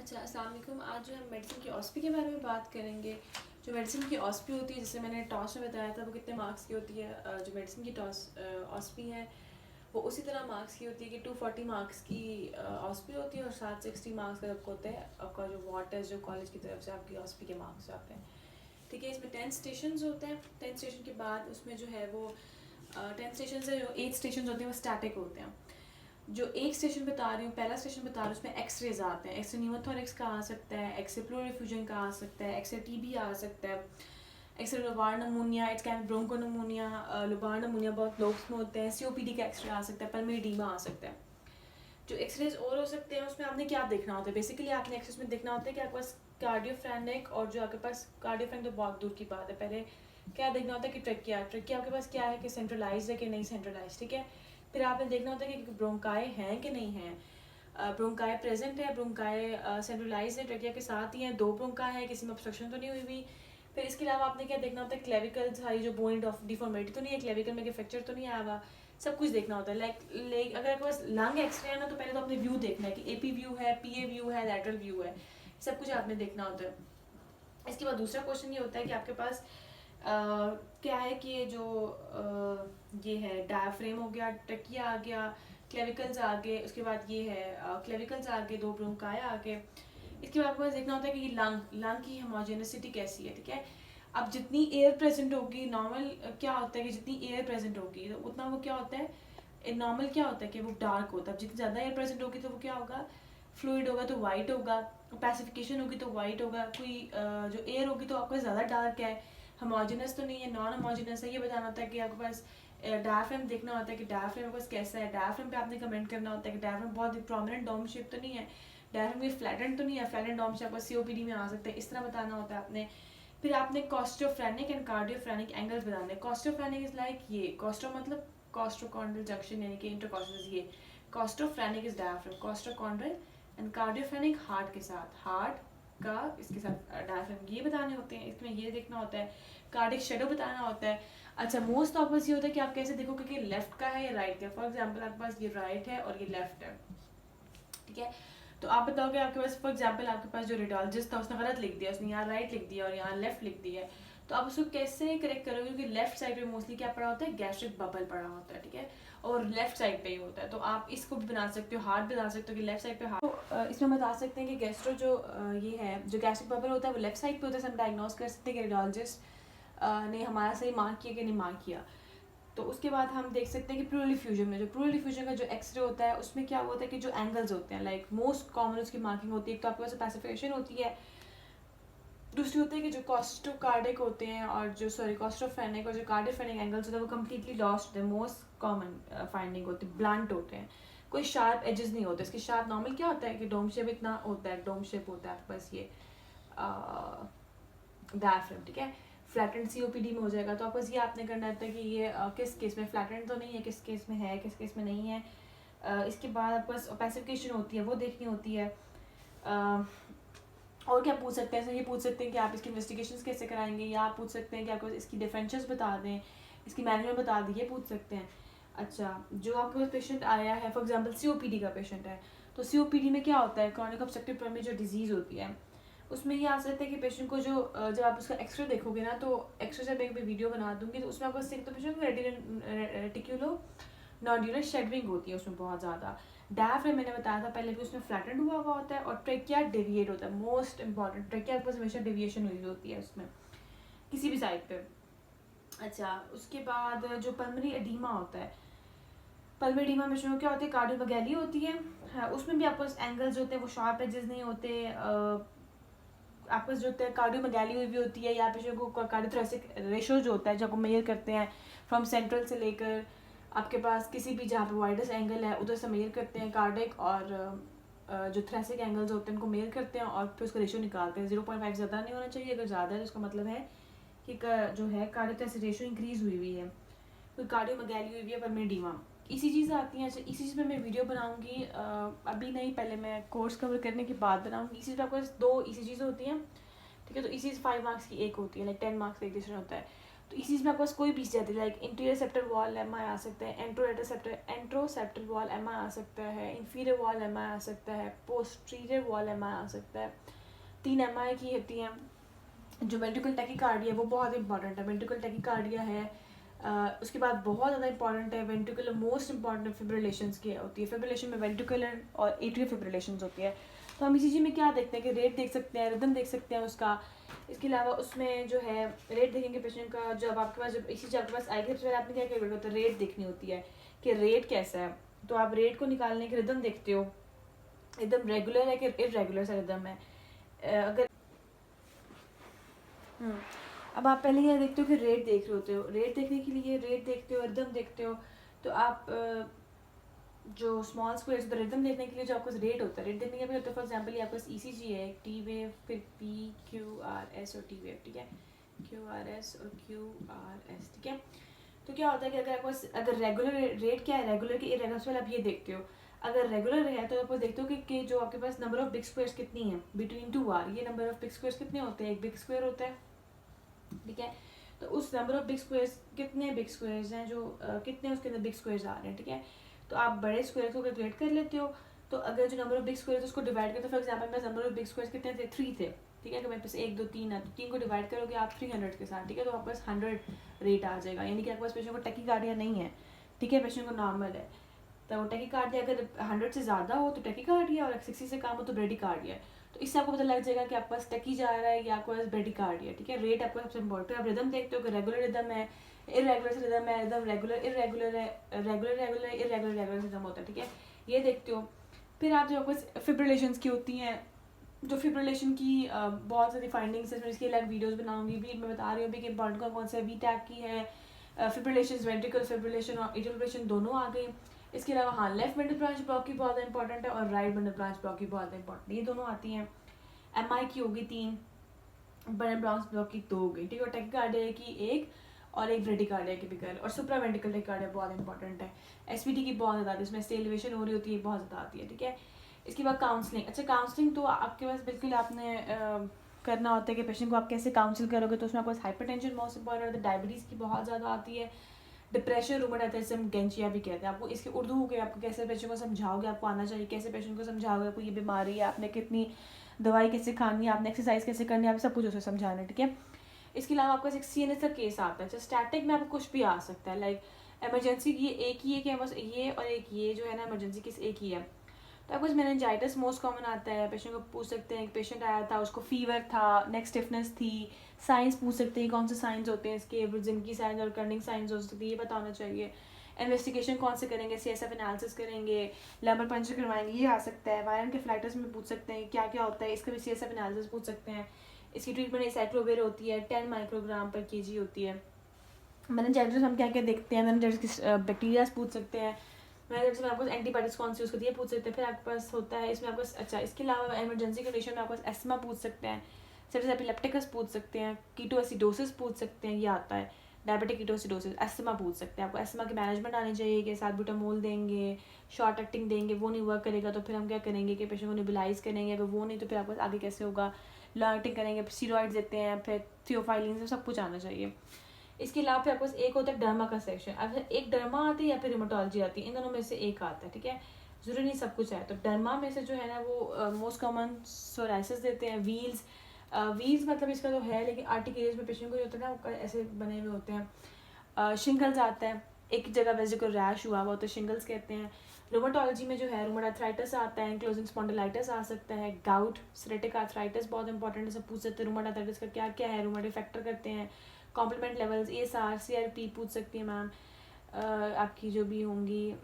अच्छा, अस्सलाम वालेकुम। आज जो हम मेडिसिन की ऑस्पी के बारे में बात करेंगे। जो मेडिसिन की ऑस्पी होती है, जैसे मैंने टॉस में बताया था, वो कितने मार्क्स की होती है। जो मेडिसिन की ऑस्पी है वो उसी तरह मार्क्स की होती है कि 240 मार्क्स की ऑस्पी होती है और 760 मार्क्स का आपको होता है आपका जो वार्ड टेस्ट जो कॉलेज की तरफ से आपकी ऑस्पी के मार्क्स आते हैं। ठीक है, इसमें 10 स्टेशन होते हैं। 10 स्टेशन के बाद उसमें जो है वो 10 स्टेशन से जो 8 स्टेशन होते हैं वो स्टैटिक होते हैं। जो एक स्टेशन बता रही हूँ, पहला स्टेशन बता रही हूँ, उसमें एक्सरेज आते हैं। एक्सरे न्यूमोथोरिक्स का आ सकता है, एक्सरे प्लूरल फ्यूजन का आ सकता है, एक्सरे टीबी आ सकता है, X-ray lobar pneumonia, it's can bronchopneumonia, lobar pneumonia बहुत लोग में होते हैं। सीओपीडी का एक्सरे आ सकता है, पल्मोनरी एडीमा आ सकता है। जो एक्सरेज और हो सकते हैं उसमें आपने क्या देखना होता है, बेसिकली आपने एक्सरेज में देखना होता है कि आपके पास कार्डियोफ्रेनिक और जो आपके पास कार्डियोफ्रेनिक तो बहुत दूर की बात है। पहले क्या देखना होता है कि ट्रकिया आपके पास क्या है, कि सेंट्रलाइज है कि नहीं सेंट्रलाइज। ठीक है, फिर आपने देखना होता है कि ब्रोंकाई हैं कि नहीं हैं। ब्रोंकाई प्रेजेंट है, ब्रोंकाई सेंट्रलाइज है, ट्रकिया के साथ ही हैं, 2 ब्रोंकाई है, किसी में ऑब्स्ट्रक्शन तो नहीं हुई हुई। फिर इसके अलावा आपने क्या देखना होता है, क्लेविकल सारी जो बोन डिफॉर्मिटी तो नहीं है, क्लेविकल में फ्रैक्चर तो नहीं आया हुआ, सब कुछ देखना होता है। लाइक अगर आपके पास लंग एक्सरे है ना, तो पहले तो आपने व्यू देखना है कि एपी व्यू है, पीए व्यू है, लैटरल व्यू है, सब कुछ आपने देखना होता है। इसके बाद दूसरा क्वेश्चन ये होता है कि आपके पास क्या है कि ये जो ये है डायफ्रेम हो गया, ट्रकिया आ गया, क्लेविकल्स आ गए, उसके बाद ये है क्लेविकल्स आ गए, 2 ब्रोंकाई आ गए। इसके बाद आपको बस देखना होता है कि ये लंग की होमोजेनिसिटी कैसी है। ठीक है, अब जितनी एयर प्रेजेंट होगी नॉर्मल, क्या होता है कि जितनी एयर प्रेजेंट होगी तो उतना वो क्या होता है, नॉर्मल क्या होता है कि वो डार्क होता है। जितनी ज़्यादा एयर प्रेजेंट होगी तो वो क्या होगा, फ्लूइड होगा तो वाइट होगा, पैसिफिकेशन होगी तो वाइट होगा। कोई जो एयर होगी तो आपको ज़्यादा डार्क है, होमोजेनस तो नहीं है, नॉन होमोजेनस है, ये बताना होता है कि आपके पास डायफ्राम देखना होता है कि डायफ्राम आपके पास कैसा है। डायफ्राम पे आपने कमेंट करना होता है कि डायफ्राम बहुत प्रोमिनेंट डोम शेप तो नहीं है, डायफ्राम ये फ्लैटेंड तो नहीं है, फ्लैटेंड डोम शेप आपका सीओपीडी में आ सकता है, इस तरह बताना होता है आपने। फिर आपने कॉस्ट्रोफ्रेनिक एंड कार्डियोफ्रेनिक एंगल्स बताने हैं। कॉस्ट्रोफ्रेनिक इज लाइक ये कॉस्ट्रो मतलब कॉस्ट्रोकॉन्ड्रल जंक्शन यानी कि इंटरकॉस्टल, ये costophrenic is diaphragm, costochondral and cardiophrenic heart के साथ, हार्ट का इसके साथ डायफ्राम, ये बताने होते हैं। इसमें ये देखना होता है, कार्डिक शेडो बताना होता है। अच्छा, मोस्ट ऑब्वियस ये होता है कि आप कैसे देखोगे कि लेफ्ट का है या राइट का। फॉर एग्जांपल आपके पास ये राइट है और ये लेफ्ट है, ठीक है, तो आप बताओगे आपके पास फॉर एग्जांपल आपके पास जो रेडियोलॉजिस्ट था उसने गलत लिख दिया, उसने यहाँ राइट लिख दिया और यहाँ लेफ्ट लिख दिया है, तो आप उसको कैसे करेक्ट करोगे, क्योंकि लेफ्ट साइड पे मोस्टली क्या पड़ा होता है, गैस्ट्रिक बबल पड़ा होता है। ठीक है, और लेफ्ट साइड पे ही होता है, तो आप इसको भी बना सकते हो, हार्ट बना सकते हो कि लेफ्ट साइड पे हार्ट। तो इसमें बता सकते हैं कि गैस्ट्रो जो ये है, जो गैस्ट्रिक बबल होता है वो लेफ्ट साइड पे होता है। हम डायग्नोस कर सकते हैं कि रेडियोलॉजिस्ट ने हमारा सही मार्क किया कि नहीं मार्क किया। तो उसके बाद हम देख सकते हैं कि प्लूरल डिफ्यूजन में, जो प्लूरल डिफ्यूजन का जो एक्सरे होता है उसमें क्या होता है कि जो एंगल्स होते हैं, लाइक मोस्ट कॉमन उसकी मार्किंग होती है। एक तो आपके पास पैसिफिकेशन होती है, दूसरी होती है कि जो कॉस्टोकार्डिक होते हैं और जो कॉस्ट्रोफ्रेनिक और जो कार्डियोफ्रेनिक एंगल्स होते हैं वो कम्प्लीटली लॉस्ट होते हैं। मोस्ट कॉमन फाइंडिंग होती है, ब्लंट होते हैं, कोई शार्प एजेस नहीं होते। इसके शार्प नॉर्मल क्या होता है कि डोम शेप इतना होता है, डोम शेप होता है आपके पास ये डायफ्राम। ठीक है, फ्लैटेंड सीओपीडी में हो जाएगा, तो आपको ये आपने करना रहता है कि ये किस केस में फ्लैटेंड तो नहीं है, किस केस में है, किस केस में नहीं है। इसके बाद आपके पास पैसिफिकेशन होती है, वो देखनी होती है। और क्या पूछ सकते हैं, ये पूछ सकते हैं कि आप इसकी इन्वेस्टिगेशंस कैसे कराएंगे, या आप पूछ सकते हैं कि आपको इसकी डिफरेंशियल्स बता दें, इसकी मैनेजमेंट बता दें, ये पूछ सकते हैं। अच्छा, जो आपके पास पेशेंट आया है, फॉर एग्जांपल सीओपीडी का पेशेंट है, तो सीओपीडी में क्या होता है, क्रॉनिक ऑब्स्ट्रक्टिव पल्मोनरी जो डिजीज़ होती है उसमें ये आ सकता है कि पेशेंट को जो जब आप उसका एक्सरे देखोगे ना, तो एक्सरे जब एक वीडियो बना दूंगी तो उसमें आपको तो पेशेंट रेटिकुलो नॉड्यूलर शेडविंग होती है उसमें बहुत ज़्यादा। डायफ्राम मैंने बताया था पहले भी, उसमें फ्लैटेंड हुआ हुआ होता है, और ट्रेकिया डेविएट होता है, मोस्ट इंपॉर्टेंट। ट्रेकिया के पास हमेशा डेविएशन हुई होती है उसमें किसी भी साइड पे। अच्छा, उसके बाद जो पल्मोनरी एडीमा होता है, पल्मोनरी एडीमा में क्या होती है, कार्डियोवैगैली होती है। हाँ, उसमें भी आपको एंगल्स होते हैं वो शार्प एजेस नहीं होते। आपस जो होता है कार्डियोमेगाली हुई भी होती है, या पेशेंट को कार्डियोथोरेसिक रेशो जो होता है जब मेजर करते हैं फ्रॉम सेंट्रल से लेकर आपके पास किसी भी जहाँ पे वाइडेस्ट एंगल है उधर से मेजर करते हैं कार्डिक, और जो थ्रेसिक एंगल्स होते हैं उनको मेजर करते हैं और फिर उसका रेशो निकालते हैं। 0.5 ज़्यादा नहीं होना चाहिए, अगर ज़्यादा है तो उसका मतलब है कि जो है कार्डियोथोरेसिक रेशो इंक्रीज हुई हुई है, कोई कार्डियोमेगाली हुई हुई है, पल्मोनरी एडीमा, इसी चीज़ आती हैं। अच्छा, इसी चीज़ में मैं वीडियो बनाऊंगी, अभी नहीं, पहले मैं कोर्स कवर करने के बाद बनाऊंगी। इसी आपके पास 2 इसी चीज़ें होती हैं, ठीक है, तो इसी 5 मार्क्स की एक होती है, लाइक 10 मार्क्स का एक डिसीजन होता है। तो इसी में आपके पास कोई भी जाती है, like anterior septal wall M I आ सकता है, एंट्रोसेप्टल वॉल एम आई आ सकता है, इंफीरियर वॉल एम आई आ सकता है, पोस्टीरियर वॉल एम आई आ सकता है। 3 एम आई की होती हैं। जो वेंट्रिकल टैकीकार्डिया वो बहुत इंपॉर्टेंट है, वेंट्रिकल टैकीकार्डिया है। उसके बाद बहुत ज़्यादा इंपॉर्टेंट है वेंट्रिकुलर, मोस्ट इंपॉर्टेंट फिब्रिलेशंस की होती है। फिब्रिलेशन में वेंट्रिकुलर और एट्रियल फिब्रिलेशंस होती है। तो हम ईसीजी में क्या देखते हैं कि रेट देख सकते हैं, रिदम देख सकते हैं उसका। इसके अलावा उसमें जो है रेट देखेंगे पेशेंट का। जब आपके पास जब ईसीजी आपके पास आएगी सबसे पहले आपने क्या क्या होता है, रेट देखनी होती है कि रेट कैसा है। तो आप रेट को निकालने के रिदम देखते हो, एकदम रेगुलर है कि इरेगुलर सा रिदम है। अगर अब आप पहले क्या देखते हो कि रेट देख रहे होते हो, रेट देखने के लिए रेट देखते हो, रिदम देखते हो। तो आप जो स्मॉल स्क्वायर्स होता है रिदम देखने के लिए जो आपको रेट होता है, रेट देखने के लिए होता है। फॉर एग्जांपल ये आपको ईसीजी है, टी वेव, फिर पी क्यू आर एस और टी वेव, ठीक है, क्यू आर एस और क्यू आर एस, ठीक है। तो क्या होता है कि अगर आपको अगर रेगुलर रेट क्या है, रेगुलर की इरेगुलर आप ये देखते हो। अगर रेगुलर है तो आप देखते हो कि जो आपके पास नंबर ऑफ बिग स्क्वायर्स कितनी है बिटवीन 2 आर, ये नंबर ऑफ बिग स्क्वायर्स कितने होते हैं, एक बिग स्क्वायर होता है, ठीक है। तो उस नंबर ऑफ बिग स्क्वायर्स, कितने बिग स्क्वायर्स हैं जो कितने उसके अंदर बिग स्क्वायर्स आ रहे हैं, ठीक है। तो आप बड़े स्क्वायर को कैलकुलेट कर लेते हो। तो अगर जो नंबर ऑफ बिग स्क्वायर्स उसको डिवाइड करते हो, फॉर एग्जांपल मेरे नंबर ऑफ बिग स्क्वायर्स कितने थे, 3 थे, ठीक है। कि मेरे पास 1 2 3 है, तो 3 को डिवाइड करोगे आप 300 के साथ, ठीक है। तो आपके पास 100 रेट आ जाएगा, यानी कि आपके पास पेशेंट को टैकीकार्डिया नहीं है, ठीक है, पेशेंट को नॉर्मल है। तो टैकीकार्डिया अगर 100 से ज़्यादा हो तो टैकीकार्डिया, और 60 से कम हो तो ब्रेडिकार्डिया। तो इससे आपको पता लग जाएगा कि आपके पास टैकी जा रहा है या आपके पास ब्रेडिकार्डिया, ठीक है। रेट आपको सबसे इंपॉर्टेंट है। आप रिदम देखते हो कि रेगुलर रिदम है, इरेगुलर रिदम है, रिदम रेगुलर इरेगुलर है, regular regular irregular regular rhythm होता है, ठीक है, ये देखते हो। फिर आप जो आपको फिब्रिलेशंस की होती हैं, जो फिब्रिलेशन की बहुत सारी फाइंडिंग्स है, इसकी अलग वीडियोस बनाऊंगी भी, मैं बता रही हूँ भी कि इंपॉर्टेंट कौन सा वी टैग की है। फिब्रिलेशन, वेंट्रिकल फिब्रिलेशन और एट्रियल फिब्रिलेशन दोनों आ गई। इसके अलावा हाँ, लेफ्ट बंडल ब्रांच ब्लॉक की बहुत इंपॉर्टेंट है और राइट बंडल ब्रांच ब्लॉक की बहुत इंपॉर्टेंट है, ये दोनों आती हैं। एम आई की होगी 3, बंडल ब्रांच ब्लॉक की 2 हो गई, ठीक है। और टैकीकार्डिया की 1 और एक ब्रेडिकार्डिया की भी कर, और सुप्रावेंट्रिकल टैकीकार्डिया बहुत इंपॉर्टेंट है। एसवीटी की बहुत ज़्यादा आती है, इसमें से एलिवेशन हो रही होती है, बहुत ज़्यादा आती है, ठीक है। इसके बाद काउंसलिंग। अच्छा, काउंसलिंग तो आपके पास बिल्कुल आपने करना होता है कि पेशेंट को आप कैसे काउंसिल करोगे। तो उसमें आपको हाइपरटेंशन मोस्ट इंपॉर्टेंट होता है, डायबिटीज़ की बहुत ज़्यादा आती है, डिप्रेशन, रूमेटाइटिज्म, गेंचिया भी कहते हैं। आपको इसके उर्दू के आपको कैसे पेशेंट को समझाओगे, आपको आना चाहिए, कैसे पेशेंट को समझाओगे आपको ये बीमारी है, आपने कितनी दवाई कैसे खानी है, आपने एक्सरसाइज कैसे करनी है, आप सब कुछ उसे समझाना है, ठीक है। इसके अलावा आपका एक CNS का केस आता है। स्टैटिक में आपको कुछ भी आ सकता है, लाइक एमरजेंसी की एक ही है कि बस ये और एक ये जो है ना इमरजेंसी केस एक ही है। तो आपको मेनिंजाइटिस मोस्ट कॉमन आता है, पेशेंट को पूछ सकते हैं। एक पेशेंट आया था, उसको फीवर था, नेक स्टिफनेस थी, साइंस पूछ सकते हैं कौन से साइंस होते हैं इसके, जिनकी साइंस और कर्निंग साइंस हो सकती है, ये पता होना चाहिए। इन्वेस्टिगेशन कौन से करेंगे, CSF एनालिसिस करेंगे, लैम्बर पंचर करवाएंगे, ये आ सकता है। वायरल केफलाइटिस में पूछ सकते हैं क्या क्या होता है, इसका भी CSF एनालिसिस पूछ सकते हैं। इसकी ट्रीटमेंट साइक्लोवेर होती है, 10 माइक्रोग्राम पर kg होती है। मेनिंजाइटिस हम क्या क्या देखते हैं, मेनिंजाइटिस की बैक्टीरियाज पूछ सकते हैं। मेनिंजाइटिस में आपको एंटीबायोटिक्स कौन सी यूज़ करती है पूछ सकते हैं। फिर आपके पास होता है इसमें आपको, अच्छा इसके अलावा इमरजेंसी कंडीशन में आपको एस्मा पूछ सकते हैं, सेप्टिस एपिलेप्टिकस पूछ सकते हैं, कीटोएसिडोसिस पूछ सकते हैं, ये आता है डायबिटिक कीटोएसिडोसिस। एस्मा पूछ सकते हैं, आपको एस्मा की मैनेजमेंट आनी चाहिए कि साल्बुटामोल देंगे, शॉर्ट एक्टिंग देंगे, वो नहीं वर्क करेगा तो फिर हम क्या करेंगे कि पेशेंट को नेबुलाइज करेंगे, अगर वो नहीं तो फिर आपको आगे कैसे होगा, लॉन्ग एक्टिंग करेंगे, स्टीरॉइड्स देते हैं, फिर थियोफाइलिन, सब कुछ आना चाहिए। इसके अलावा फिर आपको एक होता है डर्मा का सेक्शन, अगर एक डर्मा आती है या फिर रिमेटोलॉजी आती है, इन दोनों में से एक आता है, ठीक है, जरूरी नहीं सब कुछ है। तो डर्मा में से जो है ना वो मोस्ट कॉमन सोराइसिस देते हैं, वील्स, वील्स मतलब इसका तो है, लेकिन आर्टिकेरियस में पेशेंट को जो होता है ना वो ऐसे बने हुए होते हैं। शिंगल्स आता है, एक जगह वैसे को रैश हुआ वो तो शिंगल्स कहते हैं। रोमेटोलॉजी में जो है रूमेटॉइड आर्थराइटिस आता है, एंक्लोजिंग स्पॉन्डिलाइटिस आ सकता है, गाउट, सिरेटिक आर्थराइटिस बहुत इंपॉर्टेंट है, सब पूछ सकते हैं रूमेटॉइड आर्थराइटिस का क्या क्या है, रूमेटॉइड फैक्टर करते हैं, कॉम्प्लीमेंट लेवल्स, ESR, CRP पूछ सकती है मैम आपकी जो भी होंगी।